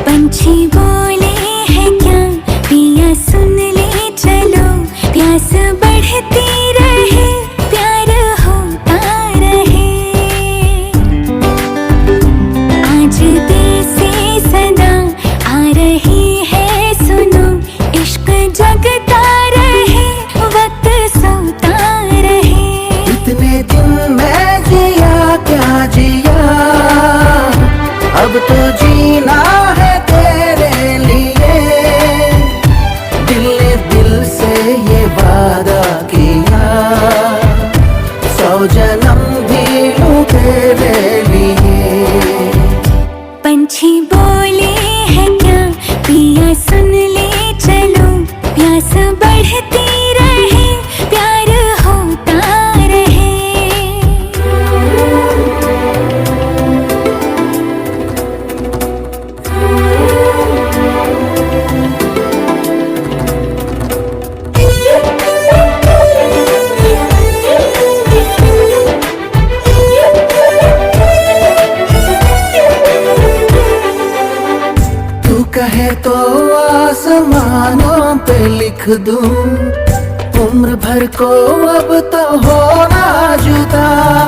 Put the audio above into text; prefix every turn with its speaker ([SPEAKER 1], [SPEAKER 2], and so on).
[SPEAKER 1] पंछी बोले हैं क्या पिया सुन ले चलो, प्यास बढ़ती रहे प्यार होता रहे। आज दिल से सदा आ रही है सुनो, इश्क जगता रहे वक्त सोता रहे।
[SPEAKER 2] इतने दिन मैं जिया क्या जिया, अब तो जीना है तेरे लिए। दिल ने दिल से ये वादा किया, 100 जन्म भी लूं तेरे लिए।
[SPEAKER 1] पंछी बोले हैं क्या पिया सुन ले चलो, प्यास बढ़ती रहे प्यार होता रहे।
[SPEAKER 2] तू कहे तो आसमानों पे लिख दूं, उम्र भर को अब तो होना जुदा।